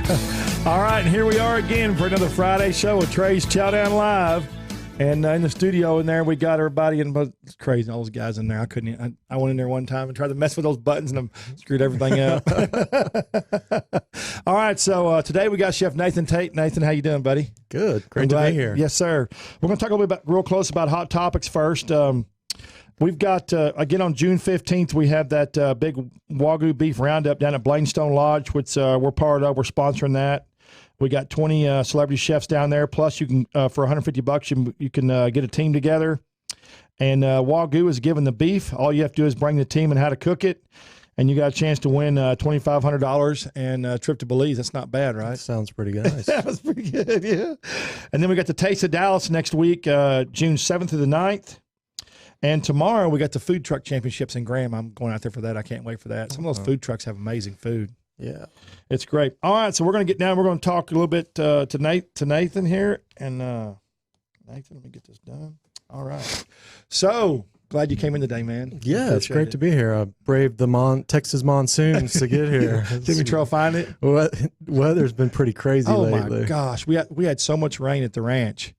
All right, and here we are again for another Friday show with Trey's Chow Down Live. And in the studio in there, we got everybody in. It's crazy, all those guys in there. I went in there one time and tried to mess with those buttons and I screwed everything up. All right, so today we got Chef Nathan Tate. Nathan, how you doing, buddy? Good. Great to be here. Yes, sir. We're going to talk a little bit real close about hot topics first. We've got, again, on June 15th, we have that big Wagyu beef roundup down at Blainstone Lodge, which we're part of. We're sponsoring that. We got 20 celebrity chefs down there. Plus, you can for $150, you can get a team together. And Wagyu is giving the beef. All you have to do is bring the team and how to cook it. And you got a chance to win $2,500 and a trip to Belize. That's not bad, right? That sounds pretty nice. That was pretty good, yeah. And then we got the Taste of Dallas next week, June 7th to the 9th. And tomorrow we got the Food Truck Championships in Graham. I'm going out there for that. I can't wait for that. Some of those food trucks have amazing food. Yeah. It's great. All right, so we're going to get down. We're going to talk a little bit to Nathan here. And Nathan, let me get this done. All right. So glad you came in today, man. Yeah, it's great to be here. I braved the Texas monsoons to get here. Did we try to find it? Weather's been pretty crazy lately. Oh, my gosh. We had so much rain at the ranch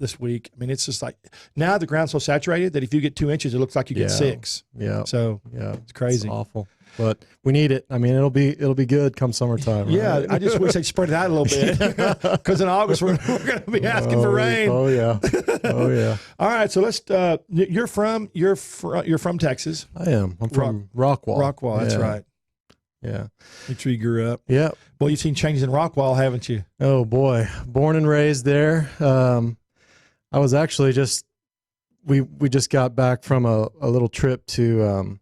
this week. I mean, it's just like now the ground's so saturated that if you get 2 inches, it looks like you get 6. Yeah. So it's crazy. It's awful. But we need it. I mean, it'll be good come summertime. Right? Yeah, I just wish they'd spread it out a little bit because in August we're going to be asking for rain. Oh yeah, oh yeah. All right, so let's. You're from Texas. I am. I'm from Rockwall. Rockwall, that's right. Yeah. That's where you grew up. Yeah. Well, you've seen changes in Rockwall, haven't you? Oh boy, born and raised there. I was actually we just got back from a little trip to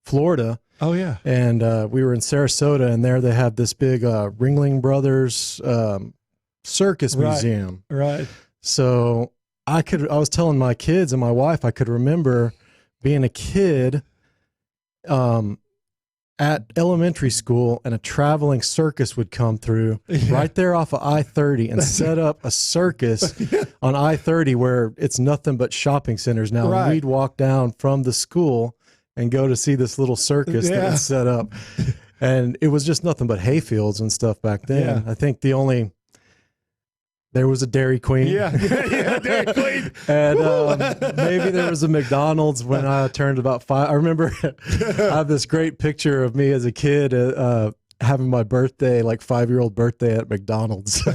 Florida. Oh yeah, and we were in Sarasota, and there they have this big Ringling Brothers circus museum. Right. So I was telling my kids and my wife I could remember being a kid at elementary school, and a traveling circus would come through right there off of I-30 and set up a circus on I-30 where it's nothing but shopping centers now. Right. And we'd walk down from the school and go to see this little circus that was set up. And it was just nothing but hayfields and stuff back then. I think there was a Dairy Queen. Yeah, Dairy Queen. And maybe there was a McDonald's when I turned about 5. I remember I have this great picture of me as a kid having my birthday, like 5-year-old birthday at McDonald's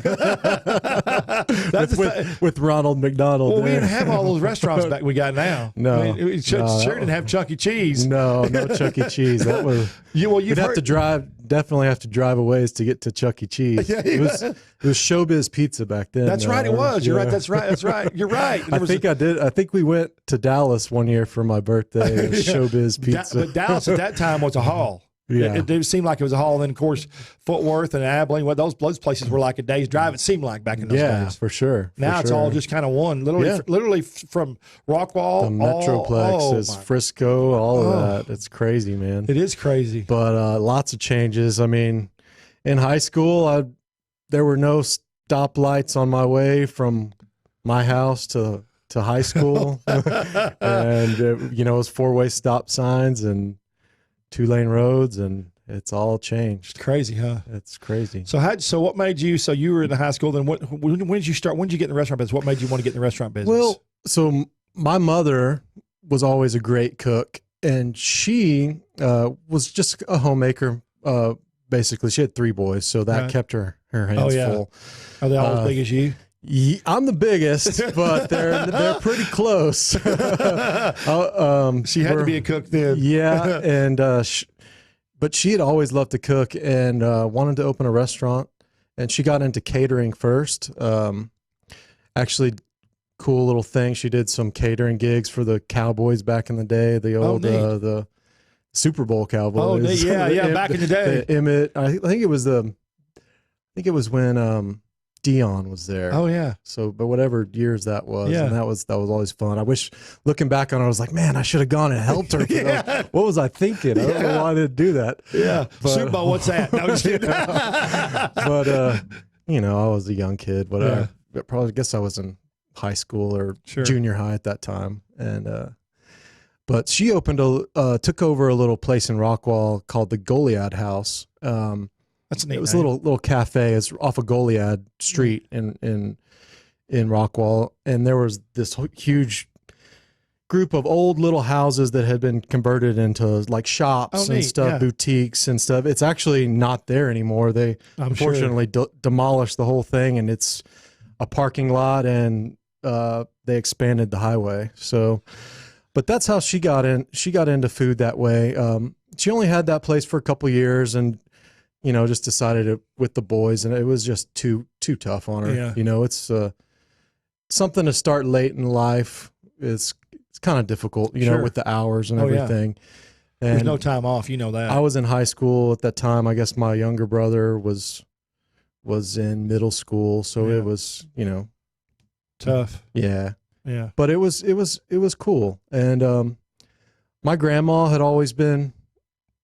with Ronald McDonald. Well, we didn't have all those restaurants back we got now. No, I mean, sure didn't have Chuck E. Cheese. No Chuck E. Cheese. That was you'd have to drive. Definitely have to drive a ways to get to Chuck E. Cheese. It was Showbiz Pizza back then. That's right. It was. You're right. That's right. That's right. You're right. I think we went to Dallas one year for my birthday. Showbiz Pizza. But Dallas at that time was a hall. Yeah. It seemed like it was a haul. And then, of course, Fort Worth and Abilene, those places were like a day's drive. It seemed like back in those days. Yeah, for sure. Now it's all just kind of one. Literally from Rockwall. The Metroplex is Frisco, all of that. It's crazy, man. It is crazy. But lots of changes. I mean, in high school, there were no stoplights on my way from my house to high school. And, it was 4-way stop signs and 2-lane roads, and it's all changed. It's crazy, huh? It's crazy. So what made you? So you were in high school. Then when did you start? When did you get in the restaurant business? What made you want to get in the restaurant business? Well, so my mother was always a great cook, and she was just a homemaker. Basically, she had 3 boys, so that kept her hands full. Are they all as big as you? Yeah, I'm the biggest, but they're pretty close. She had to be a cook then. Yeah, and but she had always loved to cook and wanted to open a restaurant. And she got into catering first. Actually, cool little thing. She did some catering gigs for the Cowboys back in the day. The old the Super Bowl Cowboys. Oh, yeah, back in the day. Emmett. I think it was when Dion was there. Oh yeah. So, but whatever years that was, and that was always fun. I wish, looking back on it, I was like, man, I should have gone and helped her. What was I thinking? I don't know why I didn't do that. Yeah. But, Super Bowl, what's that? No, but I was a young kid. But I guess I was in high school or junior high at that time, and but she took over a little place in Rockwall called the Goliad House. That's a neat It was name. a little cafe. It's off of Goliad Street in Rockwall, and there was this huge group of old little houses that had been converted into like shops and stuff, yeah. boutiques and stuff. It's actually not there anymore. They unfortunately demolished the whole thing, and it's a parking lot, and they expanded the highway. So, but that's how she got in. She got into food that way. She only had that place for a couple years, and just decided it with the boys, and it was just too tough on her. Yeah. It's something to start late in life. It's kind of difficult, with the hours and everything. Yeah. And there's no time off, that. I was in high school at that time. I guess my younger brother was in middle school, so it was, tough. Yeah. Yeah. But it was cool. And my grandma had always been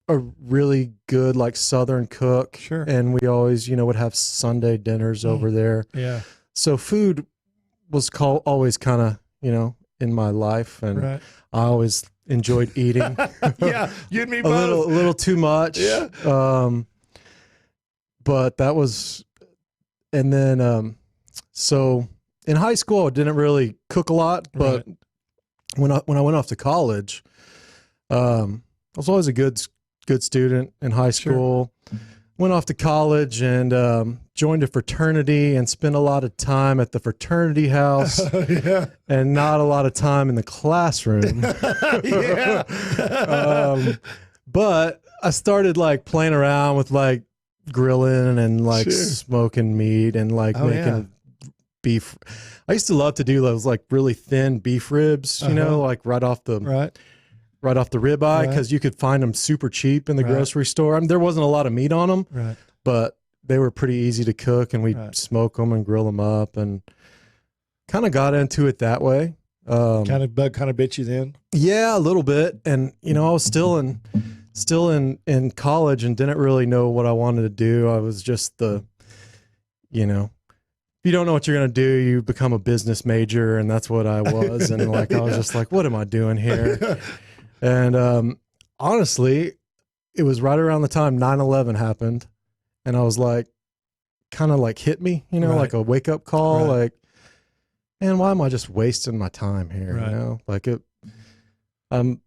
a really good like Southern cook. Sure. And we always, would have Sunday dinners over there. Yeah. So food was always kind of, in my life, and Right. I always enjoyed eating. Yeah, you and me a both. little too much. Yeah. But that was, and then so in high school I didn't really cook a lot, but when I went off to college, I was always a good student in high school. Sure. Went off to college and joined a fraternity and spent a lot of time at the fraternity house and not a lot of time in the classroom. But I started like playing around with like grilling and like smoking meat and like making beef. I used to love to do those like really thin beef ribs, like right off the ribeye, because you could find them super cheap in the grocery store. I mean, there wasn't a lot of meat on them, but they were pretty easy to cook, and we'd smoke them and grill them up, and kind of got into it that way. Kind of bit you then? Yeah, a little bit. And, I was still in college and didn't really know what I wanted to do. I was just if you don't know what you're going to do, you become a business major, and that's what I was. And like, I was just like, what am I doing here? And honestly, it was right around the time 9/11 happened, and I was like, kind of like hit me, like a wake up call, like, man, why am I just wasting my time here? Like I'm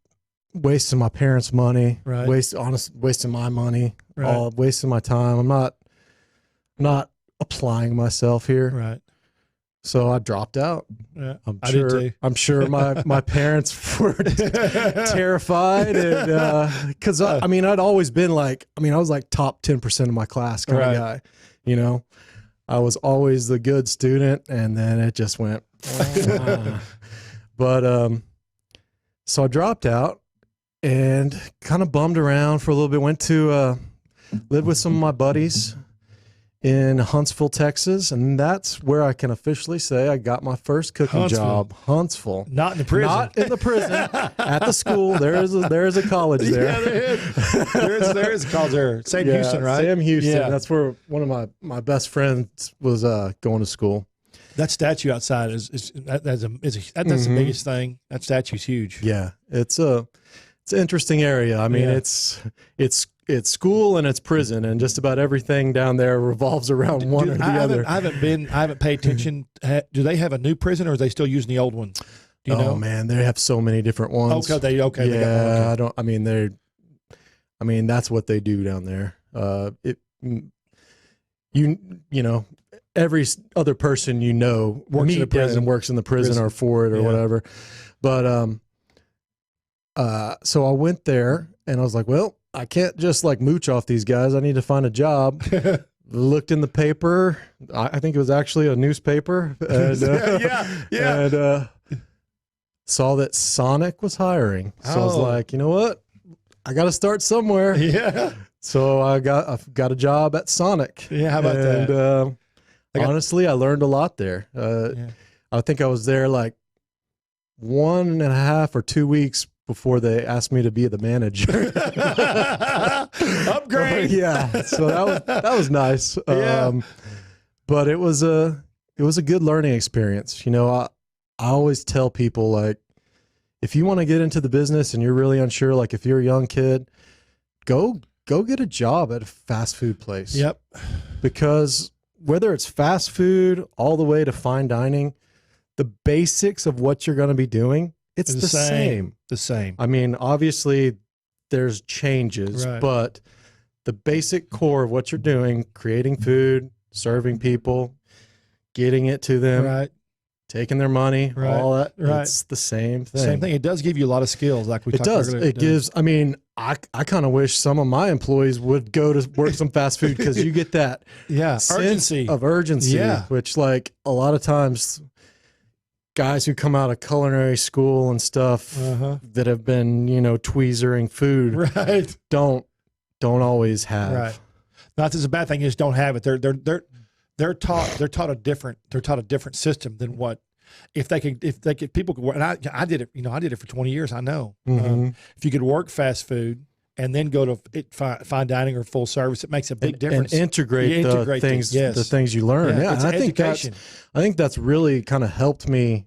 wasting my parents' money, wasting my money, all wasting my time. I'm not applying myself here. Right. So I dropped out. Yeah, I did too. I'm sure my parents were terrified, and because I'd always been like, I was like top 10% of my class kind of guy, I was always the good student, and then it just went. But so I dropped out and kind of bummed around for a little bit. Went to live with some of my buddies in Huntsville, Texas, and that's where I can officially say I got my first cooking job. Huntsville, not in the prison. Not in the prison. At the school, there is a college there. Yeah, there is a college there. Sam Houston, right? Sam Houston. Yeah. That's where one of my best friends was going to school. That statue outside that's the biggest thing. That statue's huge. Yeah, it's an interesting area. I mean, it's school and it's prison, and just about everything down there revolves around one or the other. I haven't paid attention. Do they have a new prison, or are they still using the old one? Do you know? Oh man, they have so many different ones. Okay. Yeah, I mean, that's what they do down there. Every other person works in the prison or for it or whatever. But so I went there and I was like, well, I can't just like mooch off these guys. I need to find a job. Looked in the paper. I think it was actually a newspaper. And, and saw that Sonic was hiring. So I was like, you know what? I got to start somewhere. Yeah. So I've got a job at Sonic. Yeah. How about that? Honestly, I learned a lot there. I think I was there like 1.5 or 2 weeks before they asked me to be the manager. Upgrade. Yeah. So that was nice. But it was a good learning experience. I always tell people, like, if you want to get into the business and you're really unsure, like if you're a young kid, go go get a job at a fast food place. Yep. Because whether it's fast food all the way to fine dining, the basics of what you're going to be doing, it's the same. The same. I mean, obviously there's changes, Right. but the basic core of what you're doing, creating food, serving people, getting it to them, Right. taking their money, Right. all that, Right. it's the same thing. Same thing. It does give you a lot of skills, like we It talked does. earlier. It gives, I mean, I kind of wish some of my employees would go to work some fast food because you get that sense urgency. of urgency, Yeah. which like a lot of times guys who come out of culinary school and stuff that have been, you know, tweezering food Right. don't always have. Right. Not that it's a bad thing. You just don't have it. They're taught a different system than what if they could people could work. And I did it. You know, I did it for 20 years. I know. If you could work fast food and then go to fine dining or full service, it makes a big difference. And integrate the things, the things you learn. Yeah, it's and education. I think that's really kind of helped me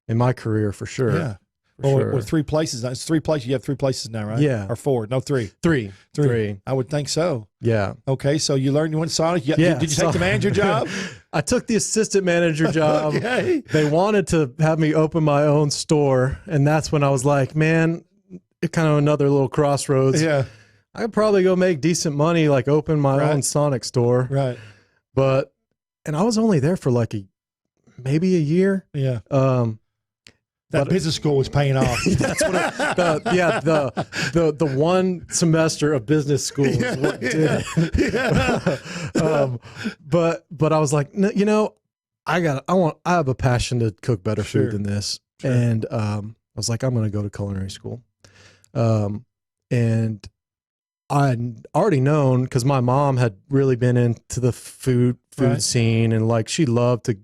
in my career for sure. Yeah. For sure. With 3 places. It's 3 places. You have 3 places now, right? Yeah. Or 4? No, 3. 3. I would think so. Yeah. Okay. So you learned, you went to Sonic. Did you take the manager job? I took the assistant manager job. Okay. They wanted to have me open my own store. And that's when I was like, man, it kind of another little crossroads. Yeah. I could probably go make decent money, like open my own Sonic store. Right. And I was only there for like maybe a year. Yeah. That business school was paying off. That's what the one semester of business school is what did it. But I was like, no, you know, I have a passion to cook better food than this. Sure. And I was like, I'm going to go to culinary school. And I'd already known because my mom had really been into the food scene, and like she loved to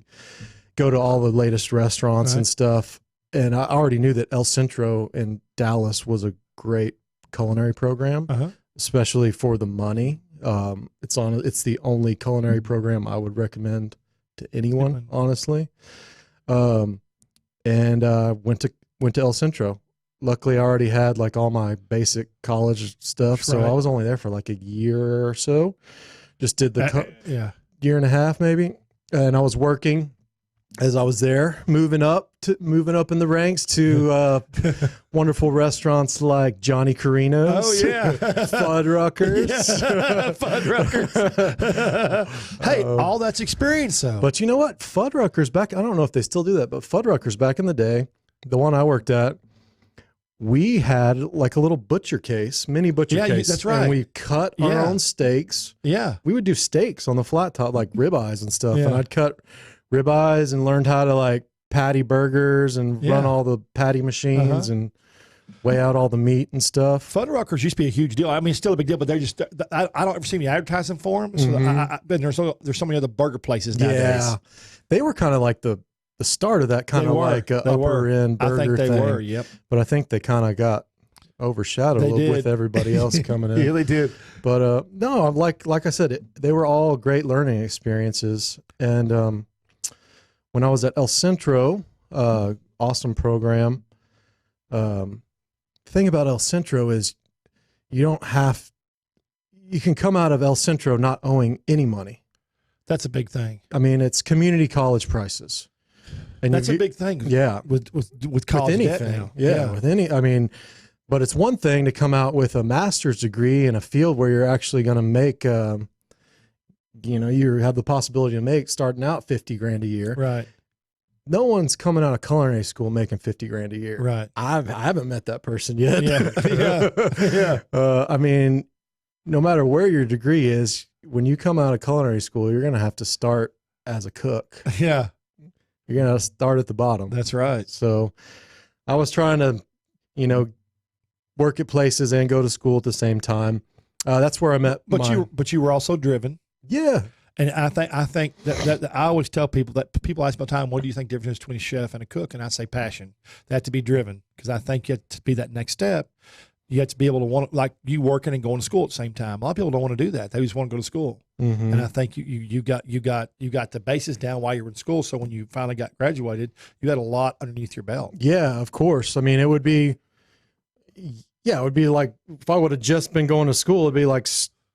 go to all the latest restaurants and stuff. And I already knew that El Centro in Dallas was a great culinary program, especially for the money. It's the only culinary program I would recommend to anyone, honestly. And went to El Centro. Luckily, I already had like all my basic college stuff, so I was only there for like a year or so. Just did the year and a half maybe, and I was working as I was there, moving up in the ranks to wonderful restaurants like Johnny Carino's. Oh yeah, Fuddruckers. Fuddruckers. Hey, all that's experience though. But you know what? Fuddruckers back, I don't know if they still do that, but Fuddruckers back in the day, the one I worked at, we had like a little butcher case, mini butcher case. That's right. And we cut our own steaks. Yeah. We would do steaks on the flat top, like ribeyes and stuff. And I'd cut ribeyes and learned how to like patty burgers and run all the patty machines and weigh out all the meat and stuff. Fuddruckers used to be a huge deal. I mean, it's still a big deal, but they're just, I don't ever see any advertising for them. So there's so many other burger places nowadays. Yeah. They were kind of like the start of that kind of like upper end burger thing. I think they were, yep. But I think they kind of got overshadowed with everybody else coming in. Yeah, they did. But no, like I said, they were all great learning experiences. And when I was at El Centro, awesome program. The thing about El Centro is you can come out of El Centro not owing any money. That's a big thing. I mean, it's community college prices. And that's a big thing. Yeah. With college with debt anything. now. Yeah. With any, I mean, but it's one thing to come out with a master's degree in a field where you're actually going to make, you have the possibility to make starting out 50 grand a year. Right. No one's coming out of culinary school making 50 grand a year. Right. I haven't met that person yet. Yeah. I mean, no matter where your degree is, when you come out of culinary school, you're going to have to start as a cook. Yeah. You're going to start at the bottom. That's right. So I was trying to, work at places and go to school at the same time. That's where I met. But you were also driven. Yeah. And I think that I always tell people that people ask me all the time, what do you think the difference is between a chef and a cook? And I say passion. They have to be driven, because I think you have to be that next step. You have to be able to want, like you working and going to school at the same time. A lot of people don't want to do that. They just want to go to school. Mm-hmm. And I think you got the basis down while you were in school. So when you finally got graduated, you had a lot underneath your belt. Yeah, of course. I mean, it would be, yeah, it would be like if I would have just been going to school, it'd be like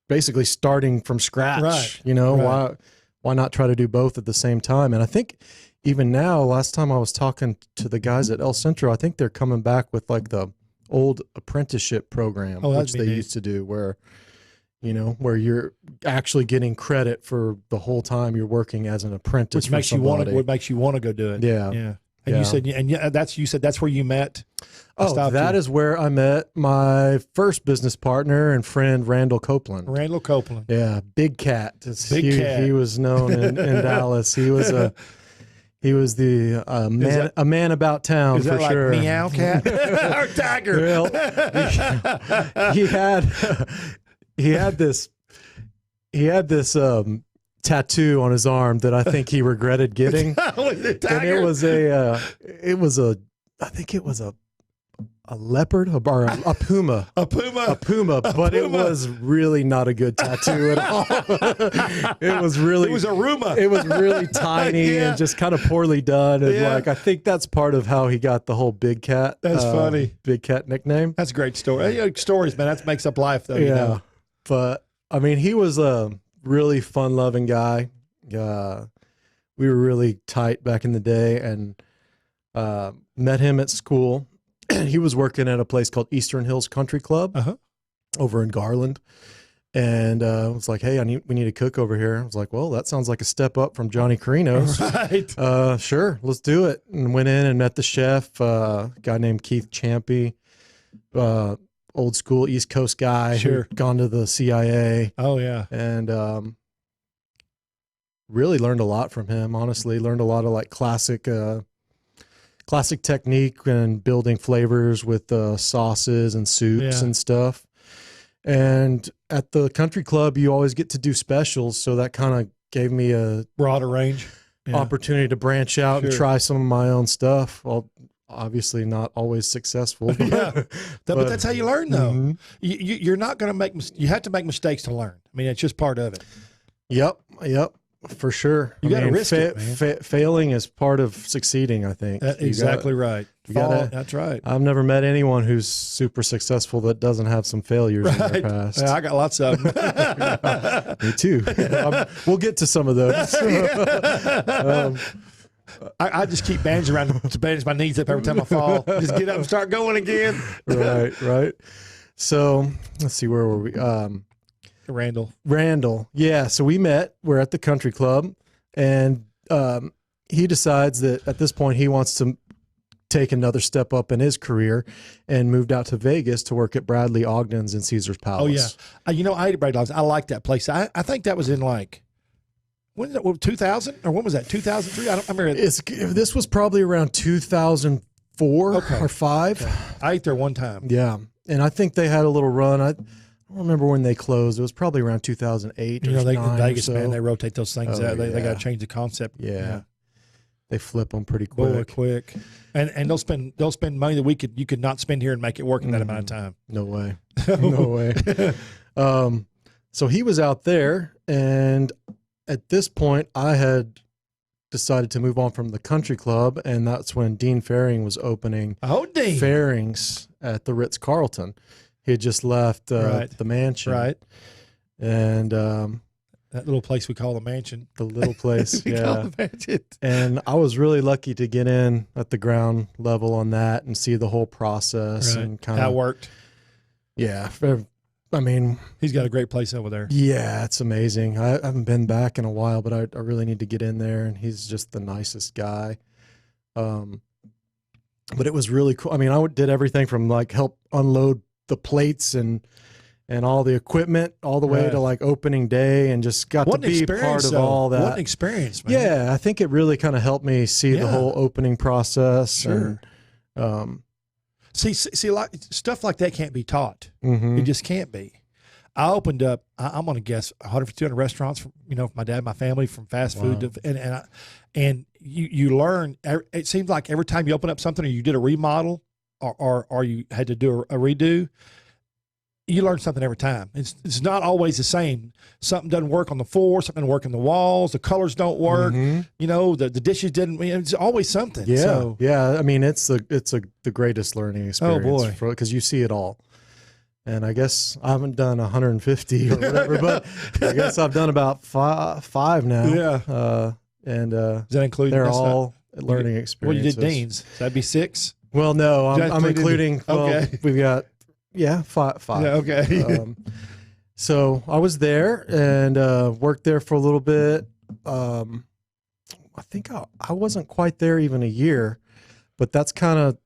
basically starting from scratch. Right. You know, why not try to do both at the same time? And I think even now, last time I was talking to the guys at El Centro, I think they're coming back with like the old apprenticeship program, which they used to do, where, you know, where you're actually getting credit for the whole time you're working as an apprentice. Which makes you want to, what makes you want to go do it. Yeah. Yeah. And you said, you said that's where you met. Oh, that is where I met my first business partner and friend, Randall Copeland. Randall Copeland. Yeah. Big Cat. Big Cat. He was known in Dallas. He was a man about town. Is that for sure. Like Meow Cat or Tiger? Well, he had this tattoo on his arm that I think he regretted getting. Was it Tiger? And I think it was a leopard or a puma. A puma. But it was really not a good tattoo at all. It was a Ruma. It was really tiny and just kind of poorly done. And like, I think that's part of how he got the whole Big Cat. That's funny. Big Cat nickname. That's a great story. Stories, man. That makes up life, though. Yeah. You know? But I mean, he was a really fun loving guy. We were really tight back in the day, and met him at school. He was working at a place called Eastern Hills Country Club over in Garland. And I was like, hey, we need a cook over here. I was like, well, that sounds like a step up from Johnny Carino's. Right. Sure, let's do it. And went in and met the chef, a guy named Keith Champy, old school East Coast guy who gone to the CIA. Oh, yeah. And really learned a lot from him, honestly. Learned a lot of like classic technique and building flavors with sauces and soups and stuff. And at the country club, you always get to do specials. So that kind of gave me a broader range opportunity to branch out and try some of my own stuff. Well, obviously not always successful. But that's how you learn, though. You're not going to you have to make mistakes to learn. I mean, it's just part of it. Yep. For sure. You got to risk it, man. Failing is part of succeeding, I think. Exactly right. That's right. I've never met anyone who's super successful that doesn't have some failures in their past. Yeah, I got lots of them. Me too. We'll get to some of those. I just keep bandaging around to bandage my knees up every time I fall. Just get up and start going again. Right. So let's see, where were we? Randall. Yeah. So we met, we're at the country club, and he decides that at this point he wants to take another step up in his career and moved out to Vegas to work at Bradley Ogden's in Caesar's Palace. Oh, yeah. I ate at Bradley Ogden's. I like that place. I think that was in like, when is it, 2000? Or when was that, 2003? I remember. This was probably around 2004 or 5. Okay. I ate there one time. Yeah. And I think they had a little run. I don't remember when they closed. It was probably around 2008 or 9 Vegas, or so. Man, they rotate those things out. They got to change the concept. Yeah. They flip them pretty quick. Quick. And they'll spend money that you could not spend here and make it work in that amount of time. No way. No way. So he was out there, and at this point I had decided to move on from the country club, and that's when Dean Faring was opening Faring's at the Ritz-Carlton. He had just left the mansion. Right. And that little place we call the mansion. The little place, Call the mansion. And I was really lucky to get in at the ground level on that and see the whole process and kind of how it worked. Yeah. I mean, he's got a great place over there. Yeah, it's amazing. I haven't been back in a while, but I really need to get in there, and he's just the nicest guy. But it was really cool. I mean, I did everything from like help unload the plates and all the equipment all the way to like opening day, and just got to be part of all that. What an experience, man. Yeah, I think it really kind of helped me see the whole opening process. Sure. And, see, like stuff like that can't be taught. Mm-hmm. It just can't be. I opened up, I'm going to guess 100 200 restaurants for my dad, my family, from fast food to, and you learn. It seems like every time you open up something, or you did a remodel, or you had to do a redo, you learn something every time. It's not always the same. Something doesn't work on the floor, something doesn't work on the walls, the colors don't work. Mm-hmm. The dishes didn't. It's always something. Yeah, so. yeah. I mean, it's the greatest learning experience. Oh boy, because you see it all. And I guess I haven't done 150 or whatever, but I guess I've done about five now. Yeah. Does that include? They're all learning experiences. Well, you did Dean's. So that'd be 6. Well, no, I'm including. Okay. We've got five. Yeah, okay. So I was there and worked there for a little bit. I think I wasn't quite there even a year, but that's kind of.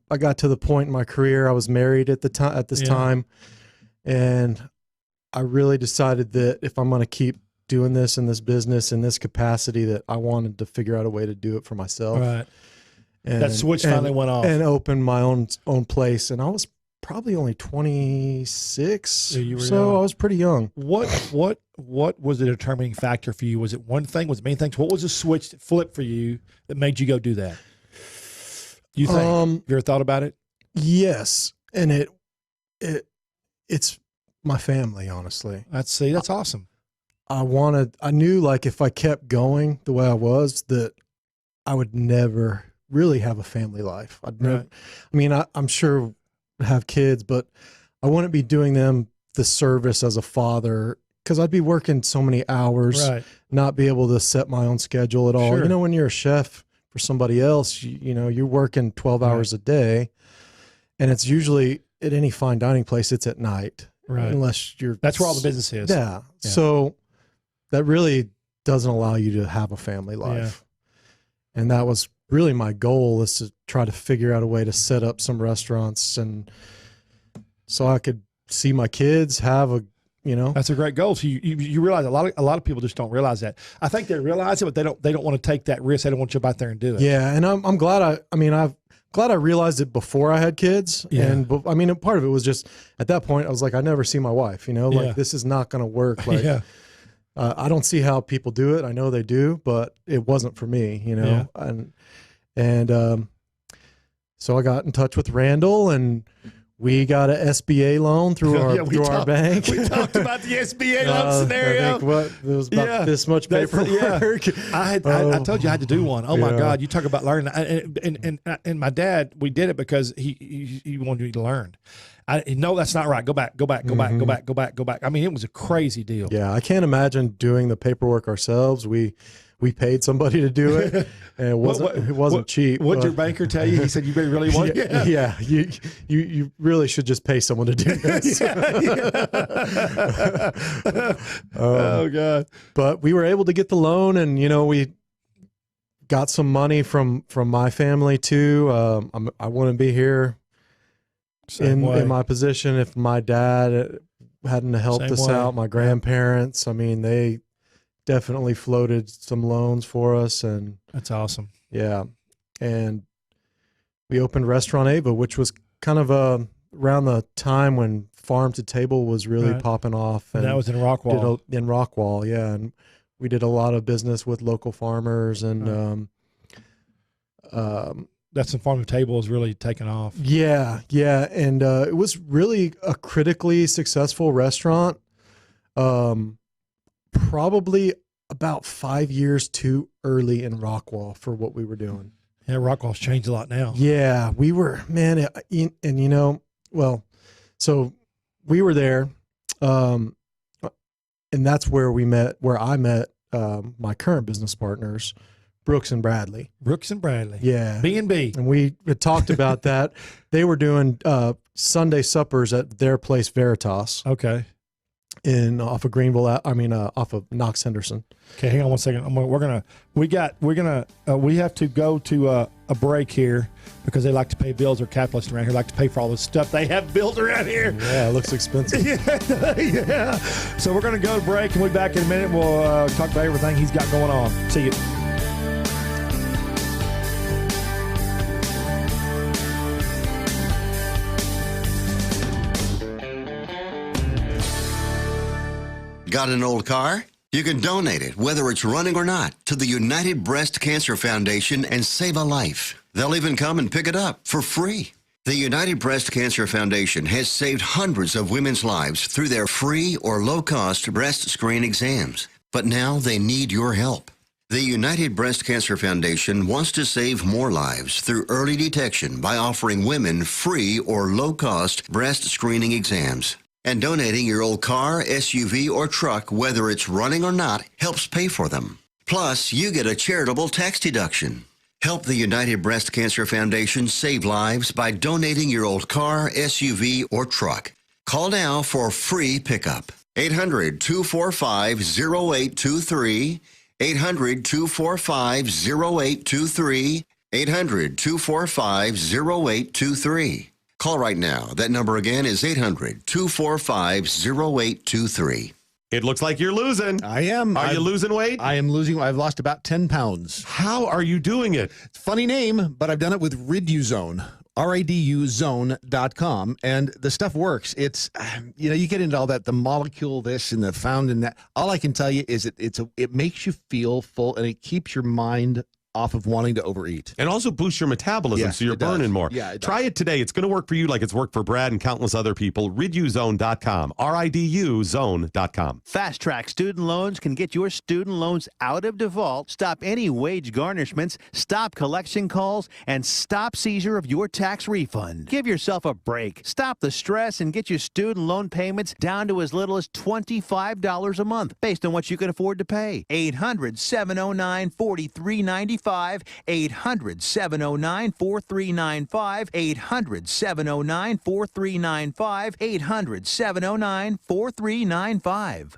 I got to the point in my career. I was married at this time, and I really decided that if I'm going to keep doing this in this business in this capacity, that I wanted to figure out a way to do it for myself. Right. And that switch finally went off, and open my own place. And I was probably only 26, you were so young. I was pretty young. What was the determining factor for you? Was it one thing? Was it many things? What was the switch that flipped for you that made you go do that? You think? You ever thought about it? Yes, and it's my family. Honestly, that's awesome. I knew like if I kept going the way I was, that I would never really have a family life. I'd never. Right. I mean, I'm sure I'd have kids, but I wouldn't be doing them the service as a father because I'd be working so many hours, Right. not be able to set my own schedule at all. Sure. You know, when you're a chef for somebody else, you know, you're working 12 hours a day, and it's usually at any fine dining place, it's at night. Right. Unless you're. That's where all the business is. Yeah. So that really doesn't allow you to have a family life. Yeah. And that was really my goal, is to try to figure out a way to set up some restaurants, and so I could see my kids have a, you know. That's a great goal. So you realize a lot of people just don't realize that. I think they realize it, but they don't want to take that risk. They don't want to jump out there and do it. Yeah. And I'm glad I'm glad I realized it before I had kids. Yeah. And I mean, part of it was just at that point I was like, I never see my wife, you know, like this is not going to work. Like, I don't see how people do it. I know they do, but it wasn't for me, you know? And so I got in touch with Randall, and we got an SBA loan through our bank. We talked about the SBA loan scenario. I think it was about this much paperwork. I told you I had to do one. Oh my God. You talk about learning. And my dad, we did it because he wanted me to learn. No, that's not right. Go back. I mean, it was a crazy deal. Yeah. I can't imagine doing the paperwork ourselves. We paid somebody to do it, and it wasn't cheap. What did your banker tell you? He said, you really want it? Yeah. You really should just pay someone to do this. Oh God. But we were able to get the loan, and, you know, we got some money from my family too. I wouldn't be here in my position if my dad hadn't helped us out. My grandparents, I mean, they definitely floated some loans for us, and that's awesome. Yeah. And we opened Restaurant Ava, which was kind of around the time when Farm to Table was really popping off. And that was in Rockwall. In Rockwall, yeah. And we did a lot of business with local farmers, and that's when Farm to Table is really taken off. Yeah. And it was really a critically successful restaurant. Probably about 5 years too early in Rockwall for what we were doing. Yeah, Rockwall's changed a lot now. Yeah, we were, man, and you know, well, so we were there, and that's where I met my current business partners, Brooks and Bradley. Yeah. B&B. And we had talked about that. They were doing Sunday suppers at their place, Veritas. Okay. Off of off of Knox Henderson. Okay, hang on one second. We have to go to a break here because they like to pay bills. Or capitalists around here like to pay for all this stuff. They have bills around here. Yeah, it looks expensive. Yeah. So we're going to go to break, and we'll be back in a minute. We'll talk about everything he's got going on. See you. Got an old car? You can donate it, whether it's running or not, to the United Breast Cancer Foundation and save a life. They'll even come and pick it up for free. The United Breast Cancer Foundation has saved hundreds of women's lives through their free or low-cost breast screen exams. But now they need your help. The United Breast Cancer Foundation wants to save more lives through early detection by offering women free or low-cost breast screening exams. And donating your old car, SUV, or truck, whether it's running or not, helps pay for them. Plus, you get a charitable tax deduction. Help the United Breast Cancer Foundation save lives by donating your old car, SUV, or truck. Call now for free pickup. 800-245-0823. 800-245-0823. 800-245-0823. Call right now. That number again is 800-245-0823. It looks like you're losing. I am. Are you losing weight? I am losing. I've lost about 10 pounds. How are you doing it? Funny name, but I've done it with Riduzone. RADUzone.com, and the stuff works. It's, you get into all that, the molecule this and the found in that. All I can tell you is it makes you feel full, and it keeps your mind off of wanting to overeat. And also boosts your metabolism, so you're burning more. Yeah, Try it today. It's going to work for you like it's worked for Brad and countless other people. Riduzone.com. RIDUzone.com. Fast Track Student Loans can get your student loans out of default, stop any wage garnishments, stop collection calls, and stop seizure of your tax refund. Give yourself a break. Stop the stress and get your student loan payments down to as little as $25 a month based on what you can afford to pay. 800-709-4395. 800-709-4395. 800-709-4395. 800-709-4395.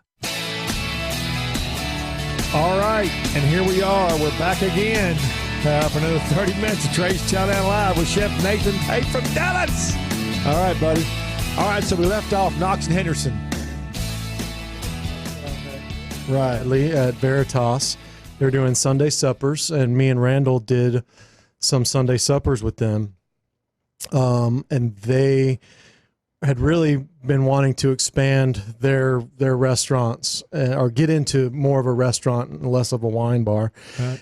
All right, and here we are. We're back again for another 30 minutes of Trey's Chow Live with Chef Nathan Tate from Dallas. All right, buddy. All right, so we left off Knox and Henderson. Right, Lee at Veritas. They were doing Sunday suppers, and me and Randall did some Sunday suppers with them. And they had really been wanting to expand their restaurants or get into more of a restaurant and less of a wine bar. Right.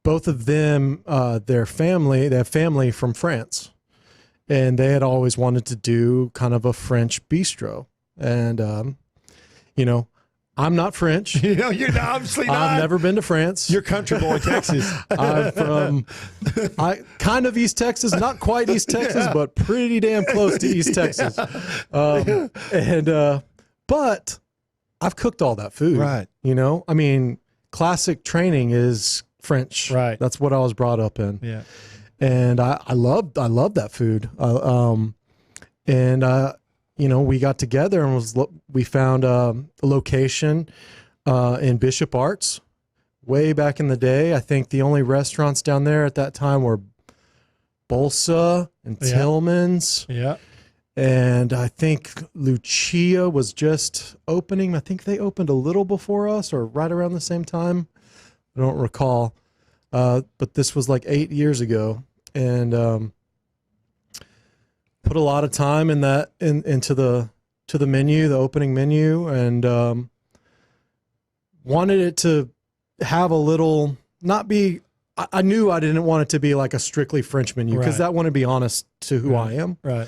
Both of them, they have family from France, and they had always wanted to do kind of a French bistro. And, I'm not French. You're obviously not. I've never been to France. You're country boy, Texas. I'm from kind of East Texas, not quite East Texas, but pretty damn close to East Texas. But I've cooked all that food. Right. Classic training is French. Right. That's what I was brought up in. Yeah. And I love that food. We got together and we found a location in Bishop Arts way back in the day. I think the only restaurants down there at that time were Bolsa and Tillman's. Yeah. And I think Lucia was just opening. I think they opened a little before us or right around the same time. I don't recall. But this was like 8 years ago. And put a lot of time into the menu, the opening menu, and wanted it to have a little, not be, I knew I didn't want it to be like a strictly French menu because that wouldn't be honest to who I am. Right.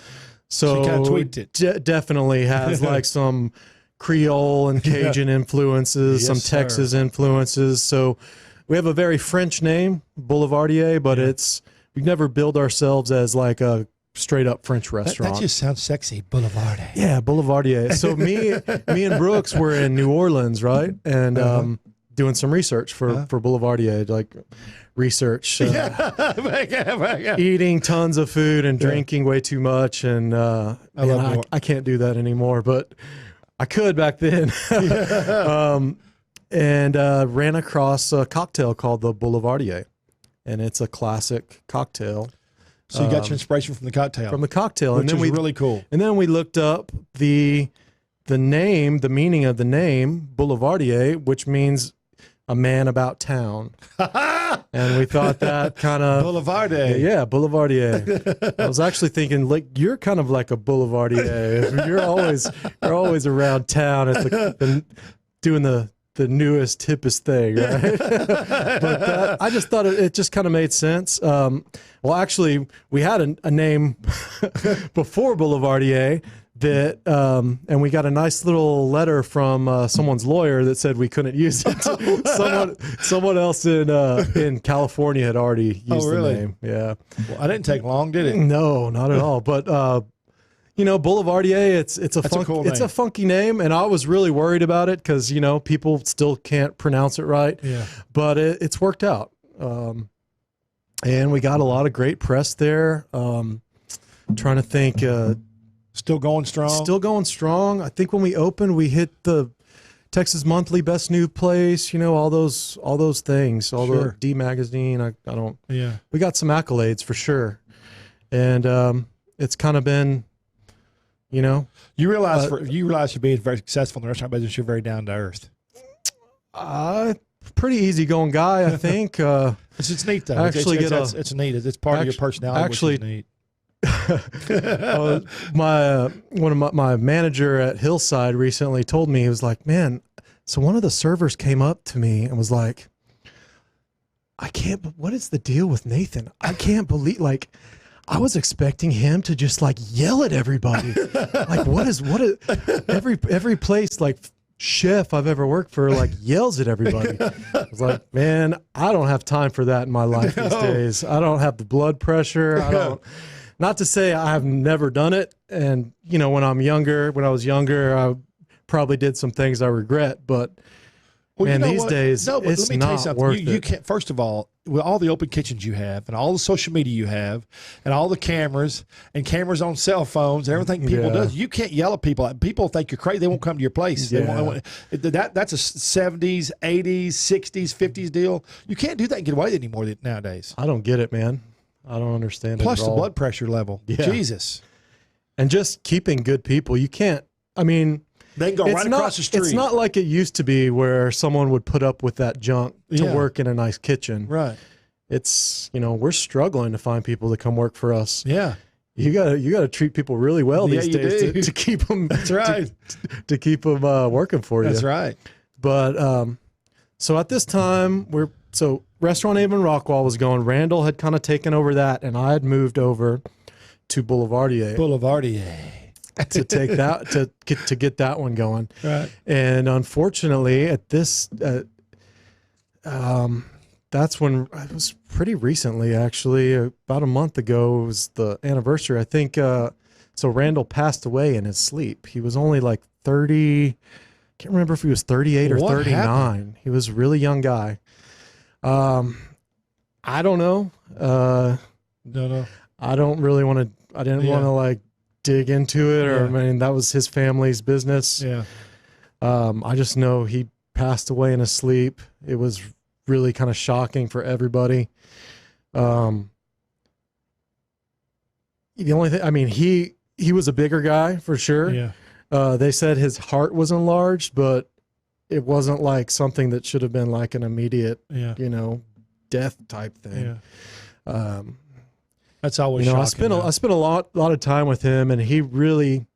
So you kind of tweaked it. Definitely has like some Creole and Cajun influences, some Texas influences. So we have a very French name, Boulevardier, but we've never billed ourselves as like a straight up French restaurant. That just sounds sexy, Boulevardier. Yeah, Boulevardier. So me and Brooks were in New Orleans, right? And doing some research for Boulevardier, like research. Eating tons of food and drinking way too much. And I can't do that anymore, but I could back then. And ran across a cocktail called the Boulevardier. And it's a classic cocktail. So you got your inspiration from the cocktail. From the cocktail. Which is really cool. And then we looked up the name, the meaning of the name, Boulevardier, which means a man about town. And we thought that kind of... Boulevardier. Yeah, Boulevardier. I was actually thinking, like, you're kind of like a Boulevardier. You're always around town at doing the newest, hippest thing, right? But I just thought it just kind of made sense. Well, actually, we had a name before Boulevardier that, and we got a nice little letter from someone's lawyer that said we couldn't use it. someone else in California had already used the name. Yeah. Well, I didn't take long, did it? No, not at all. But Boulevardier, it's a funky name, and I was really worried about it because people still can't pronounce it right. Yeah. But it's worked out, and we got a lot of great press there. Trying to think. Still going strong. Still going strong. I think when we opened, we hit the Texas Monthly Best New Place. All those things. The D Magazine. I don't. Yeah. We got some accolades for sure, and it's kind of been. You realize you're being very successful in the restaurant business. You're very down to earth. Pretty easgeeing guy, I think. It's neat though. It's neat. It's part of your personality. Actually, which is neat. One of my manager at Hillside recently told me, he was like, man, so one of the servers came up to me and was like, what is the deal with Nathan? I can't believe, I was expecting him to just yell at everybody. Every place chef I've ever worked for yells at everybody. I was like, man, I don't have time for that in my life these days. I don't have the blood pressure. Not to say I have never done it. And, when I was younger, I probably did some things I regret, but these days, it's not worth it. You can't, first of all, with all the open kitchens you have and all the social media you have and all the cameras on cell phones and everything people do, you can't yell at people. People think you're crazy. They won't come to your place. Yeah. That's a 70s, 80s, 60s, 50s deal. You can't do that and get away with it anymore nowadays. I don't get it, man. I don't understand it. Plus at the all. blood pressure level. Yeah. Jesus. And just keeping good people. You can't, they can go right across the street. It's not like it used to be where someone would put up with that junk to work in a nice kitchen. Right. It's, we're struggling to find people to come work for us. Yeah. You gotta treat people really well these days to keep them. That's right. To keep them working for you. That's right. But so at this time Restaurant Avon Rockwall was going. Randall had kind of taken over that, and I had moved over to Boulevardier. To take that to get that one going. Right. And unfortunately, at this that's when it was pretty recently, actually, about a month ago. It was the anniversary, I think. So Randall passed away in his sleep. He was only 30. Can't remember if he was 38 or 39. Happened? He was a really young guy. I don't know. No. I don't really want to. I didn't want to dig into it, or that was his family's business. Yeah. I just know he passed away in his sleep. It was really kind of shocking for everybody. The only thing, he was a bigger guy for sure. Yeah. They said his heart was enlarged, but it wasn't something that should have been an immediate, death type thing. Yeah. That's always shocking. I spent a lot of time with him, and he really,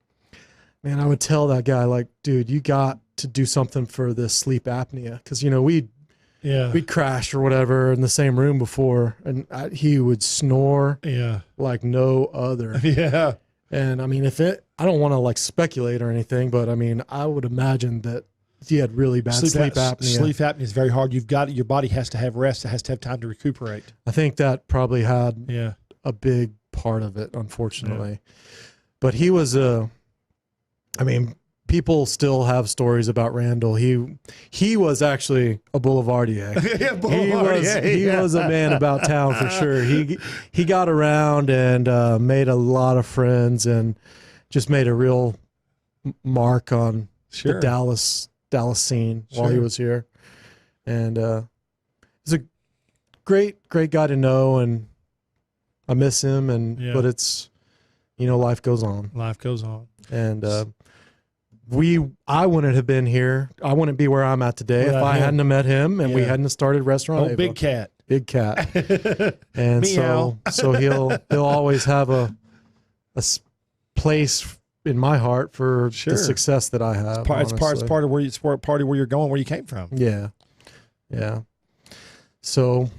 man, I would tell that guy, dude, you got to do something for this sleep apnea. Cause we'd crash or whatever in the same room before, and he would snore like no other. Yeah. And I don't want to speculate or anything, but I would imagine that he had really bad sleep apnea. Sleep apnea is very hard. Your body has to have rest. It has to have time to recuperate. I think that probably had a big part of it, unfortunately. Yeah. But he was people still have stories about Randall. He was actually a Boulevardier. He was a man about town for sure. He got around and made a lot of friends and just made a real mark on the Dallas scene while he was here. And he's a great guy to know, and I miss him, but it's, life goes on. Life goes on. And I wouldn't have been here. I wouldn't be where I'm at today if I hadn't have met him and we hadn't started Restaurant Avon. Big cat. And so he'll always have a place in my heart for the success that I have. It's part of where you're going, where you came from. Yeah. So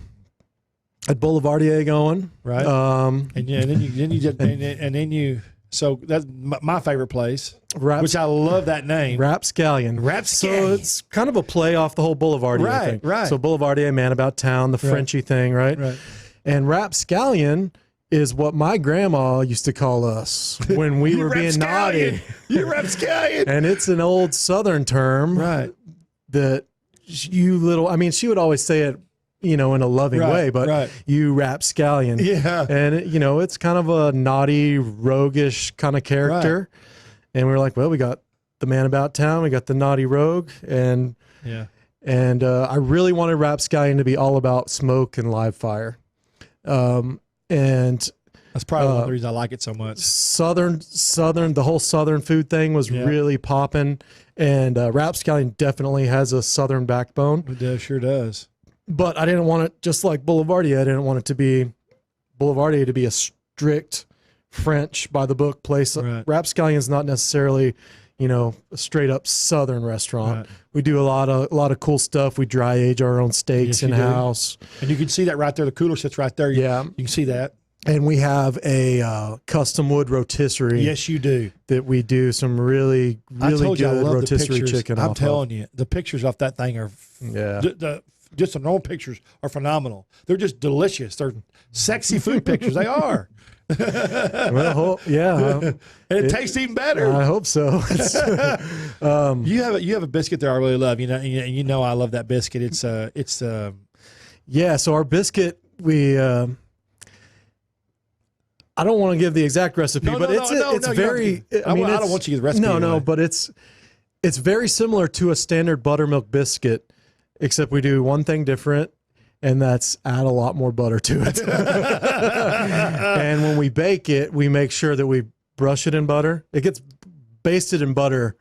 at Boulevardier going, right. And then you So that's my favorite place, Raps- which I love that name. Rapscallion. Rapscallion. So it's kind of a play off the whole Boulevardier Right, thing. right. So Boulevardier, Man About Town, the Frenchy thing, right? Right. And Rapscallion is what my grandma used to call us when we were being naughty. You rapscallion. And it's an old Southern term, Right. that you little, I mean, she would always say it, in a loving Right, way, but right. you rapscallion. Yeah. And, it's kind of a naughty, roguish kind of character. And we were like, well, we got the Man About Town, we got the naughty rogue. And I really wanted Rapscallion to be all about smoke and live fire. And That's probably one of the reasons I like it so much. Southern, the whole Southern food thing was really popping. And Rapscallion definitely has a Southern backbone. It does, sure does. But I didn't want it, just like Boulevardier, I didn't want it to be Boulevardier to be a strict French by the book place. Right. Rapscallion is not necessarily, a straight up Southern restaurant. Right. We do a lot of cool stuff. We dry age our own steaks Yes, you in house. And you can see that right there. The cooler sits right there. Yeah. You can see that. And we have a custom wood rotisserie. Yes, you do. That we do some really, I really told you I good love the rotisserie pictures. chicken I'm off telling you, the pictures off that thing are just the normal pictures are phenomenal. They're just delicious. They're sexy food pictures. They are. Well, and it tastes even better. I hope so. You have a biscuit there I really love. You know I love that biscuit. It's yeah. So our biscuit, we I don't want to give the exact recipe, but it's very. I don't want you to give the recipe. No, but it's very similar to a standard buttermilk biscuit, except we do one thing different, and that's add a lot more butter to it. And when we bake it, we make sure that we brush it in butter. It gets basted in butter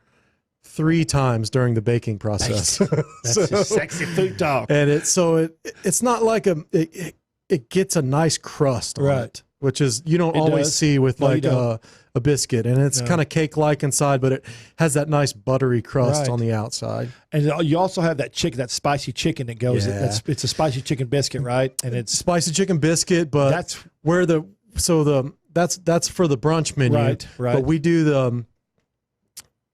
3 times during the baking process. That's just sexy food talk. And it's not like it gets a nice crust on it, which is you don't always see with like a biscuit, and it's kind of cake-like inside, but it has that nice buttery crust on the outside. And you also have that spicy chicken that goes. It's a spicy chicken biscuit, right? And it's spicy chicken biscuit, but that's for the brunch menu, right? But we do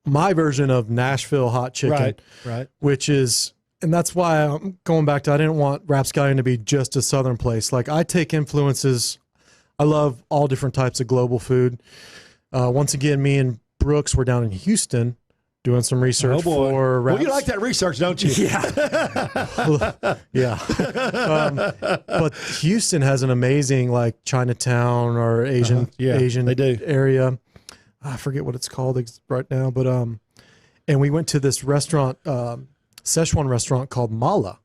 my version of Nashville hot chicken, right? Which is. And that's why I'm going back to, I didn't want Rapscallion to be just a Southern place. Like I take influences. I love all different types of global food. Once again, me and Brooks were down in Houston doing some research for Well, you like that research, don't you? Yeah. Yeah. But Houston has an amazing like Chinatown or Asian they do. area. I forget what it's called right now, but and we went to this restaurant, Szechuan restaurant called Mala.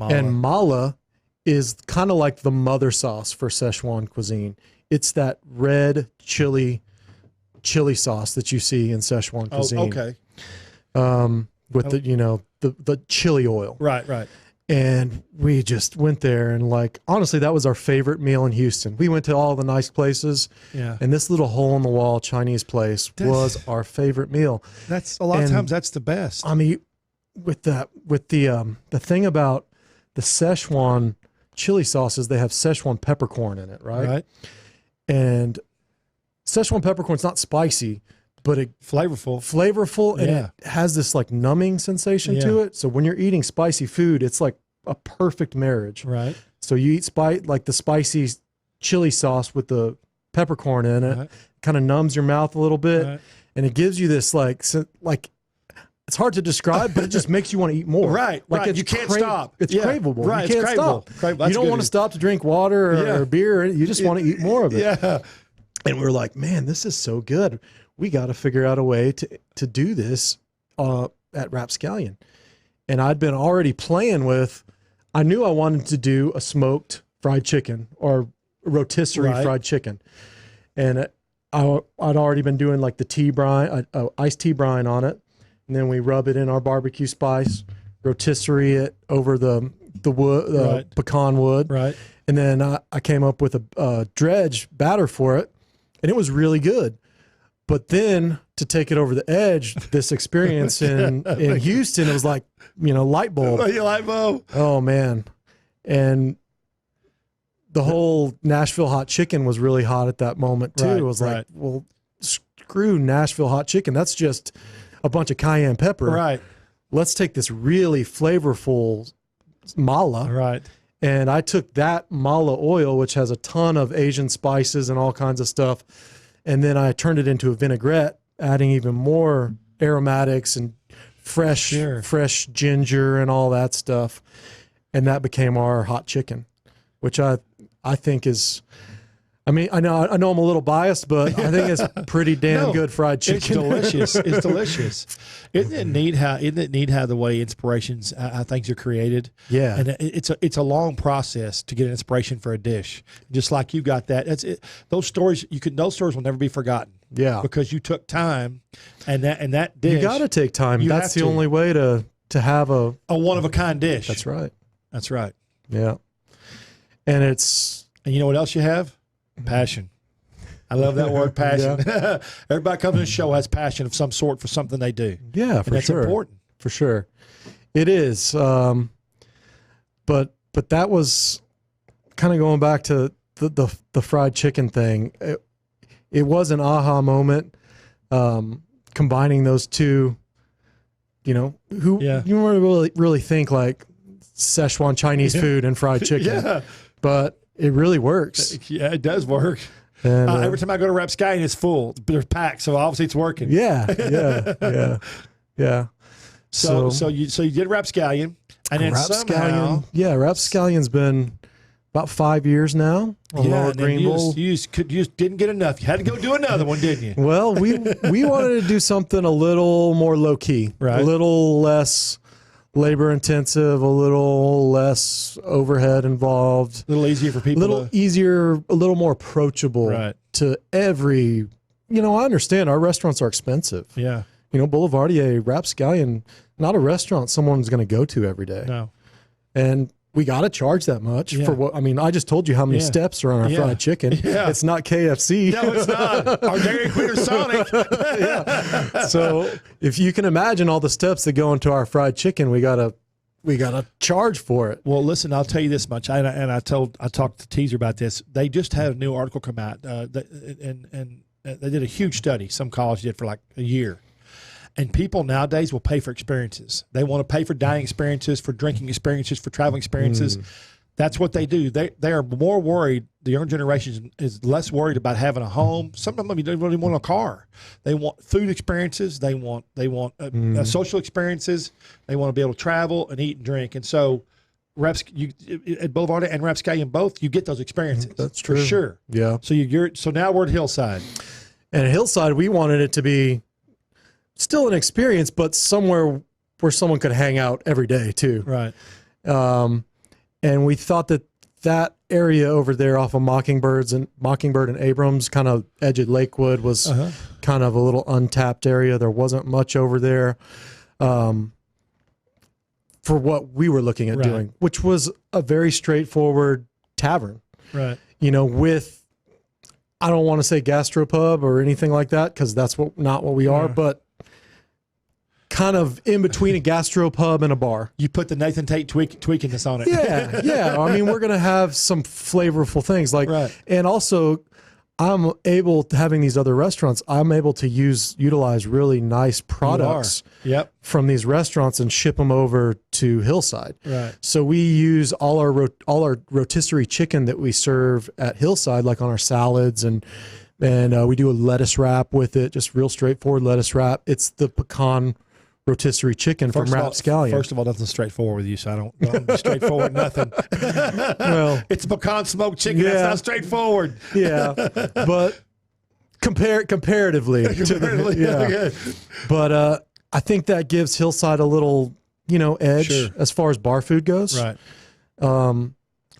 And Mala is kind of like the mother sauce for Szechuan cuisine. It's that red chili sauce that you see in Szechuan cuisine. Oh, okay. With the chili oil. Right. And we just went there, and like honestly, that was our favorite meal in Houston. We went to all the nice places, and this little hole in the wall Chinese place was our favorite meal. That's a lot of times that's the best. I mean, with the thing about the Szechuan chili sauces, they have Szechuan peppercorn in it, right? Right. And Szechuan peppercorn's not spicy, but it flavorful, and it has this like numbing sensation to it. So when you're eating spicy food, it's like a perfect marriage. Right. So you eat like the spicy chili sauce with the peppercorn in it, kind of numbs your mouth a little bit, and it gives you this like it's hard to describe, but it just makes you want to eat more. Like you can't stop. It's craveable. Right. You can't stop. You don't want to stop to drink water or beer. You just want to eat more of it. Yeah. And we're like, man, this is so good. We got to figure out a way to do this at Rapscallion. And I'd been already playing with, I knew I wanted to do a smoked fried chicken or rotisserie fried chicken. And I'd already been doing like the tea brine, iced tea brine on it. And then we rub it in our barbecue spice, rotisserie it over the wood, pecan wood. Right. And then I came up with a dredge batter for it, and it was really good. But then to take it over the edge, this experience in Houston, it was like, light bulb. Light bulb. Oh, man. And the whole Nashville hot chicken was really hot at that moment, too. It was like, well, screw Nashville hot chicken. That's just a bunch of cayenne pepper. Right. Let's take this really flavorful mala. Right. And I took that mala oil, which has a ton of Asian spices and all kinds of stuff, and then I turned it into a vinaigrette, adding even more aromatics and fresh ginger and all that stuff. And that became our hot chicken, which I think is, I mean, I know I'm a little biased, but I think it's pretty damn good fried chicken. It's delicious. It's delicious. Isn't it neat how the way inspirations, how things are created? Yeah. And it's a long process to get an inspiration for a dish. Just like you got that. Those stories will never be forgotten. Yeah. Because you took time, and that dish. You got to take time. That's the only way to have a one of a kind dish. That's right. That's right. Yeah. And you know what else you have? Passion. I love that word, passion. Yeah. Everybody comes to the show has passion of some sort for something they do. Yeah, and that's important. For sure. It is. But that was kind of going back to the fried chicken thing. It was an aha moment, combining those two, you really think like Szechuan Chinese food and fried chicken. Yeah. But it really works. Yeah, it does work. And, every time I go to Rapscallion, it's full. There's packed, so obviously it's working. Yeah. So you did Rapscallion, and then somehow, Rapscallion's been about 5 years now on Lower Greenville. You just didn't get enough. You had to go do another one, didn't you? Well, we wanted to do something a little more low key, right? A little less labor intensive, a little less overhead involved, a little easier for people, a little more approachable to every. I understand our restaurants are expensive. Yeah, Boulevardier, Rapscallion, not a restaurant someone's going to go to every day. No, and we got to charge that much for what? I mean, I just told you how many steps are on our fried chicken. Yeah. It's not KFC. No, it's not. Our Dairy Queen or Sonic. So if you can imagine all the steps that go into our fried chicken, we gotta charge for it. Well, listen, I'll tell you this much. I talked to Teaser about this. They just had a new article come out, and they did a huge study. Some college did for like a year. And people nowadays will pay for experiences. They want to pay for dining experiences, for drinking experiences, for traveling experiences. That's what they do. They are more worried. The younger generation is less worried about having a home. Some of them don't even want a car. They want food experiences. They want social experiences. They want to be able to travel and eat and drink. And so, at Boulevard and Rapscallion both, you get those experiences. That's true. For sure. Yeah. So now we're at Hillside. And at Hillside, we wanted it to be still an experience, but somewhere where someone could hang out every day too. Right. And we thought that area over there off of Mockingbird and Abrams, kind of edge of Lakewood, was kind of a little untapped area. There wasn't much over there for what we were looking at doing, which was a very straightforward tavern. Right. With, I don't want to say gastropub or anything like that, because that's not what we are, but kind of in between a gastropub and a bar. You put the Nathan Tate tweaking this on it. Yeah. I mean, we're going to have some flavorful things and also I'm able to, having these other restaurants, I'm able to utilize really nice products from these restaurants and ship them over to Hillside. Right. So we use all our rotisserie chicken that we serve at Hillside, like on our salads, and we do a lettuce wrap with it, just real straightforward lettuce wrap. It's the pecan rotisserie chicken from Rapscallion. First of all, nothing's straightforward with you, so I don't be straightforward nothing. Well, it's pecan smoked chicken. That's not straightforward. Yeah, but comparatively, But I think that gives Hillside a little edge as far as bar food goes. Right.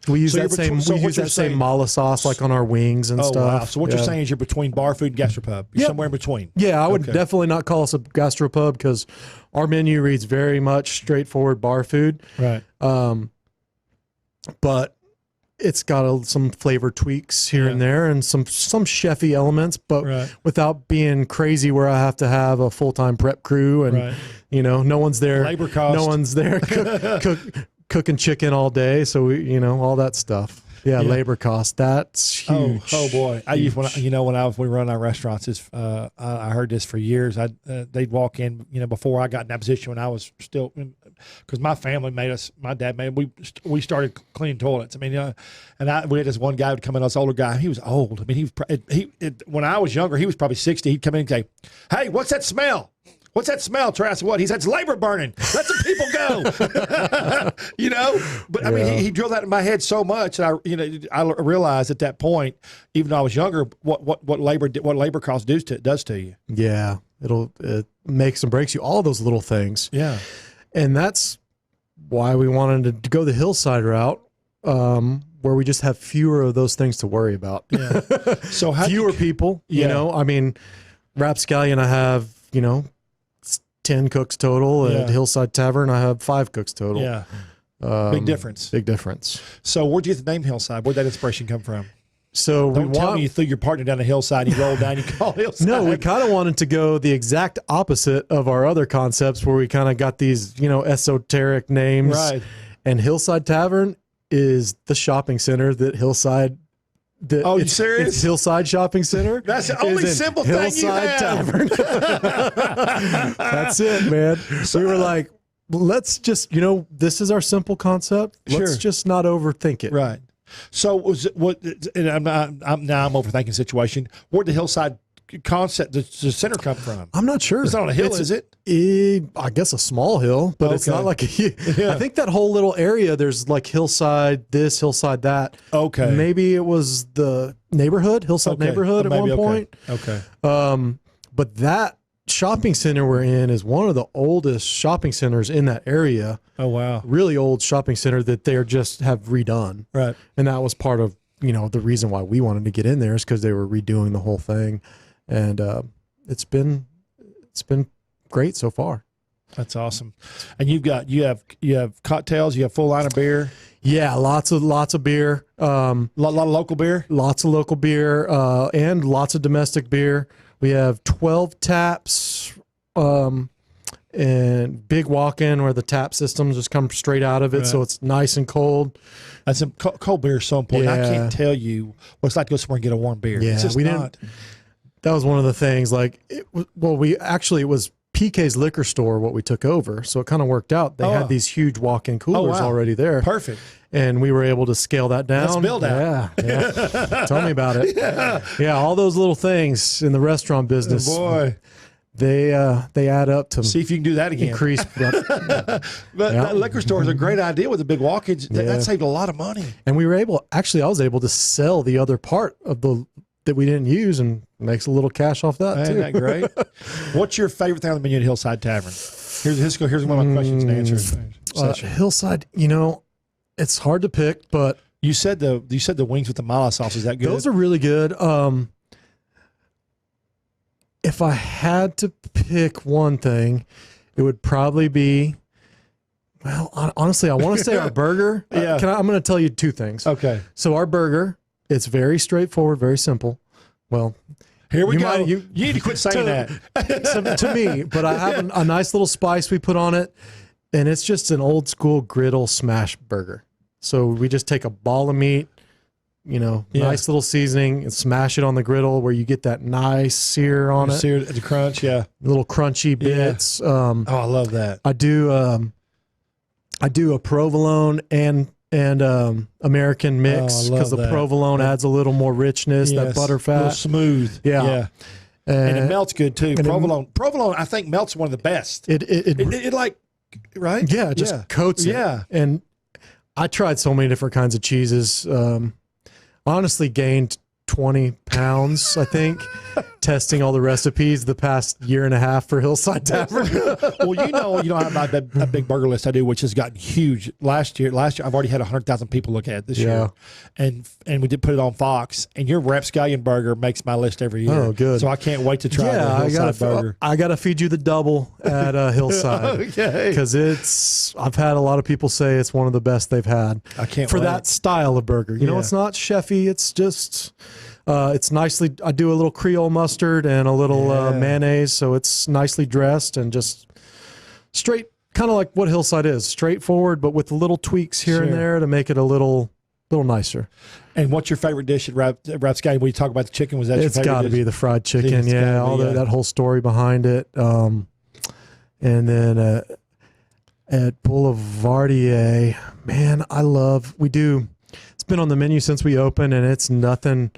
We use that same mala sauce like on our wings and stuff. Wow. So what you're saying is you're between bar food and gastropub. You're somewhere in between. Yeah, I would definitely not call us a gastropub because our menu reads very much straightforward bar food. Right. But it's got some flavor tweaks here and there and some chefy elements, but without being crazy where I have to have a full-time prep crew and no one's there. Labor cost. No one's there cooking chicken all day, so we, all that stuff. Yeah, labor cost. That's huge. Oh boy! I used when we run our restaurants. I heard this for years. They'd walk in, before I got in that position when I was still, because my family my dad made we started cleaning toilets. I mean, we had this one guy who would come in, this older guy. He was old. I mean, when I was younger, he was probably 60. He'd come in and say, "Hey, what's that smell? What's that smell, Trey?" I said, "What?" He said, "It's labor burning. Let the people go." But I mean, he drilled that in my head so much that I realized at that point, even though I was younger, what labor cost does to you. Yeah, it makes and breaks you. All those little things. Yeah, and that's why we wanted to go the hillside route, where we just have fewer of those things to worry about. Yeah. So fewer people. Yeah. I mean, Rapscallion, I have 10 cooks total. At Hillside Tavern, I have 5 cooks total. Yeah. Big difference. Big difference. So where'd you get the name Hillside? Where'd that inspiration come from? So Don't tell me you threw your partner down the hillside, you rolled down, you called Hillside. No, we kind of wanted to go the exact opposite of our other concepts where we kind of got these, esoteric names. Right. And Hillside Tavern is the shopping center that Hillside. You serious? It's Hillside Shopping Center. That's the only simple thing you have. Tavern. That's it, man. So we were like, let's just, this is our simple concept. Let's just not overthink it. Right. So and I'm overthinking the situation. Where'd the Hillside concept, the center come from? I'm not sure. It's not on a hill, is it? I guess a small hill, but it's not like I think that whole little area, there's like hillside this, hillside that. Okay. Maybe it was the neighborhood, hillside neighborhood at one point. Okay. But that shopping center we're in is one of the oldest shopping centers in that area. Oh, wow. Really old shopping center that they're just have redone. Right. And that was part of, the reason why we wanted to get in there is because they were redoing the whole thing. And it's been great so far. That's awesome. And you have cocktails, you have full line of beer. Yeah, lots of beer. Lot of local beer. Lots of local beer, and lots of domestic beer. We have 12 taps, and big walk-in where the tap systems just come straight out of it, so it's nice and cold. That's cold beer is so important. Yeah. I can't tell you what it's like to go somewhere and get a warm beer. Yeah, it's just not. That was one of the things. It was PK's liquor store what we took over, so it kind of worked out. They had these huge walk-in coolers already there. Perfect. And we were able to scale that down. Let's build out. Yeah. Tell me about it. Yeah, all those little things in the restaurant business. Oh, boy. They add up to see if you can do that again. Increase. But that liquor store is a great idea with the big walk-ins. That saved a lot of money. And we were able, I was able to sell the other part of that we didn't use and makes a little cash off that too. Isn't that great? What's your favorite thing on the menu at Hillside Tavern? Here's one of my questions to answer. Hillside, it's hard to pick, but you said the wings with the mala sauce. Is that good? Those are really good. If I had to pick one thing, it would probably be, well, honestly, I want to say our burger. Yeah. I'm going to tell you 2 things. Okay. So our burger, it's very straightforward, very simple. Well, here we go. You need to quit saying that. To me, but I have a nice little spice we put on it, and it's just an old school griddle smash burger. So we just take a ball of meat, nice little seasoning, and smash it on the griddle where you get that nice sear on it. Sear, the crunch, little crunchy bits. I love that. I do a provolone and American mix because the provolone adds a little more richness, that butter fat, a little smooth. Yeah. And it melts good too. Provolone, I think melts one of the best. It like, right? Yeah, it just coats it. Yeah. And I tried so many different kinds of cheeses. Honestly, gained 20 pounds, I think, testing all the recipes the past year and a half for Hillside Tavern. Well, how a big burger list I do, which has gotten huge. Last year, I've already had 100,000 people look at it this year. And we did put it on Fox, and your rapscallion burger makes my list every year. Oh, good. So I can't wait to try the Hillside burger. I got to feed you the double at Hillside. Okay. Because I've had a lot of people say it's one of the best they've had. I can't for wait. that style of burger. It's not chefy. It's just... it's nicely, I do a little Creole mustard and a little mayonnaise, so it's nicely dressed and just straight, kind of like what Hillside is, straightforward, but with little tweaks here and there to make it a little little nicer. And what's your favorite dish at Rapscallion? When you talk about the chicken, was that It's your favorite got to dish? be the fried chicken. It's Yeah, gotta be, that whole story behind it. And then at Boulevardier, man, it's been on the menu since we opened, and it's nothing.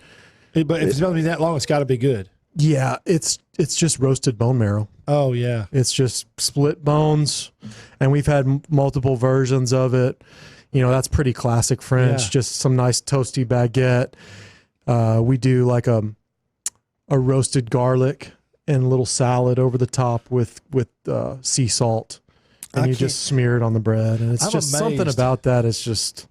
But if it's going to be that long, it's got to be good. Yeah, it's just roasted bone marrow. Oh, yeah. It's just split bones, and we've had multiple versions of it. That's pretty classic French, Yeah. just some nice toasty baguette. We do like a roasted garlic and a little salad over the top with sea salt. And you just smear it on the bread. And it's I'm just something amazed. about that. It's just.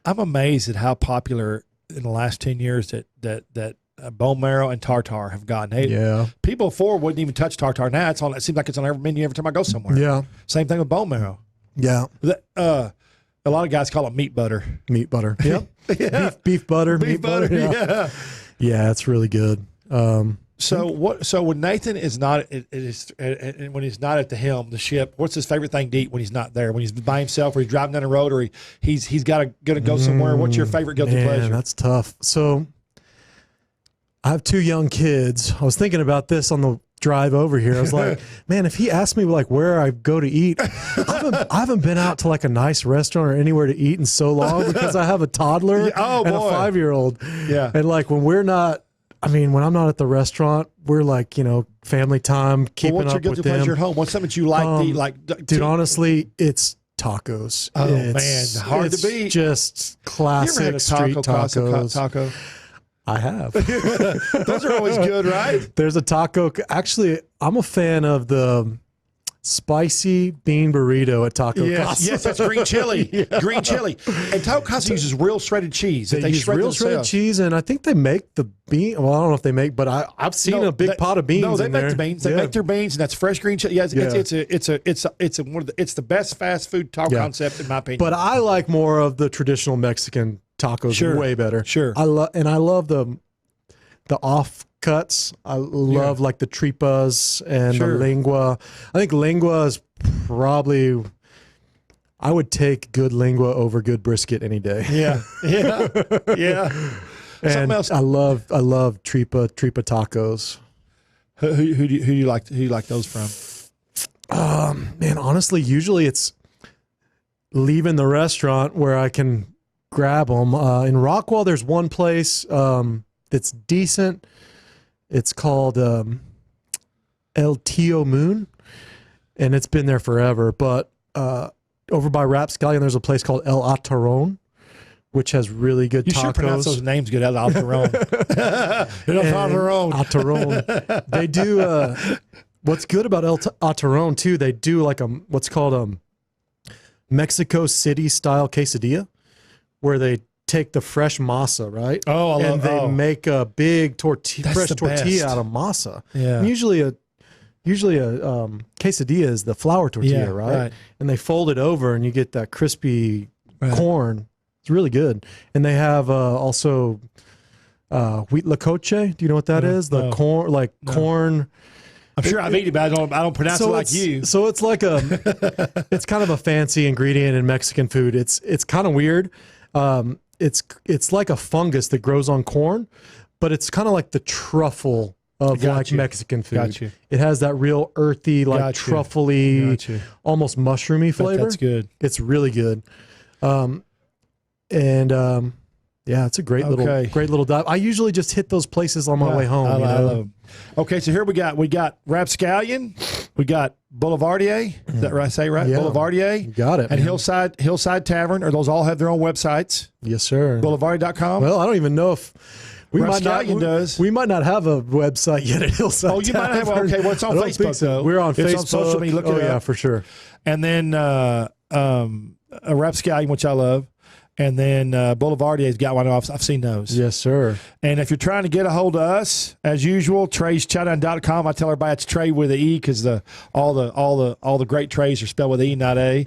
I'm amazed at how popular in the last 10 years that bone marrow and tartare have gotten. Yeah. People before wouldn't even touch tartare. Now it seems like it's on every menu every time I go somewhere. Yeah. Same thing with bone marrow. Yeah. A lot of guys call it meat butter. Meat butter. Yep. Yeah. Beef butter. Beef meat butter. Yeah. Yeah, it's really good. So when Nathan is not when he's not at the helm, the ship, what's his favorite thing to eat when he's not there? When he's by himself, or he's driving down the road, or he's gonna go somewhere. What's your favorite guilty pleasure? That's tough. So I have 2 young kids. I was thinking about this on the drive over here. I was like, man, if he asked me like where I go to eat, I haven't been out to like a nice restaurant or anywhere to eat in so long because I have a toddler and a 5-year-old. Yeah. And like when I'm not at the restaurant, we're like, family time, keeping What's your up guilty with them. pleasure at home? What's something that you like to eat? Like, Dude, honestly, it's tacos. Oh, It's man, hard to beat. Just you ever classic had a street tacos. taco? I have. Those are always good, right? There's a taco. Actually, I'm a fan of the spicy bean burrito at Taco Casa. Yes, that's green chili. Green chili. And Taco Casa uses real shredded cheese. They use shred real shredded themselves. cheese, and I think they make the bean. Well, I don't know if they make, but I've seen a big pot of beans. No, they in make there. the beans. They make their beans, and that's fresh green chili. Yeah, it's the best fast food taco concept in my opinion. But I like more of the traditional Mexican tacos. Sure. Way better. Sure. I love the offcuts. I love like the tripas and Sure. the lengua. I think lengua is probably. I would take good lengua over good brisket any day. yeah. And Something else. I love tripa tacos. Who do you like? Who do you like those from? Man, honestly, usually it's leaving the restaurant where I can grab them. In Rockwall, there's one place that's decent. It's called El Tio Moon, and it's been there forever. But over by Rapscallion, there's a place called El Ataron, which has really good You tacos. sure pronounce those names good. El Alteron. El Alteron. Ataron. They do. What's good about El Ataron too? They do like what's called a Mexico City style quesadilla, where they take the fresh masa, right? Oh, and they make a big fresh the tortilla best. out of masa. Yeah. And usually a quesadilla is the flour tortilla, Yeah, right? right. And they fold it over, and you get that crispy corn. It's really good. And they have also wheat lacoche. Do you know what that is? The corn, corn. I'm sure I've eaten it, but I don't pronounce it like you. So it's like it's kind of a fancy ingredient in Mexican food. It's kind of weird. It's like a fungus that grows on corn, but it's kind of like the truffle of like Mexican food. Got you. It has that real earthy, like truffly, almost mushroomy flavor. That's good. It's really good. Yeah, it's a great little dive. I usually just hit those places on my way home. I love them. Okay, so here we got Rapscallion, we got Boulevardier. Is that right? I say right? Yeah. Boulevardier. You got it. And man. Hillside Tavern, or those all have their own websites. Yes, sir. Boulevardier.com. Well, I don't even know if we does. We might not have a website yet at Hillside. Oh, you might have. Tavern. Okay, well, it's on I don't Facebook think so. though. We're on It's Facebook. on social media. Look it up. Yeah, for sure. And then a Rapscallion, which I love. And then Boulevardier's got one. I've seen those. Yes, sir. And if you're trying to get a hold of us, as usual, Trey'sChowdown.com. I tell everybody it's Trey with an E because all the great Treys are spelled with E, not A.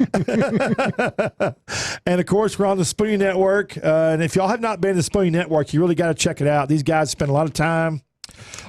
And of course, we're on the Spoonie Network. And if y'all have not been to the Spoonie Network, you really got to check it out. These guys spend a lot of time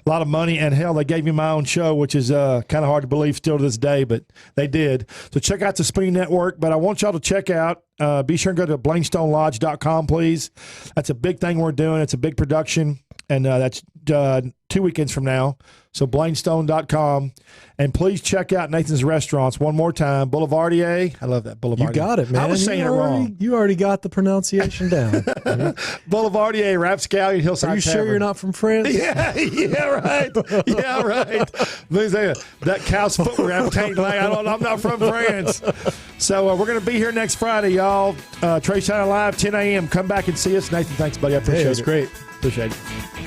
a lot of money, and hell, they gave me my own show, which is kind of hard to believe still to this day, but they did. So check out the Spoon Network, but I want y'all to check out, be sure and go to BlainstoneLodge.com, please. That's a big thing we're doing. It's a big production, and that's 2 weekends from now. So Blainstone.com. And please check out Nathan's Restaurants one more time. Boulevardier. I love that. Boulevardier. You got it, man. I was saying it wrong. You already got the pronunciation down. Boulevardier, Rapscallion, Hillside Are you sure Tavern. you're not from France? Yeah, right. Yeah, right. Let me say it. That cow's footwear I'm taking, like, I'm not from France. So we're going to be here next Friday, y'all. Trey Shine Live, 10 a.m. Come back and see us. Nathan, thanks, buddy. I appreciate it. It was great. Appreciate it.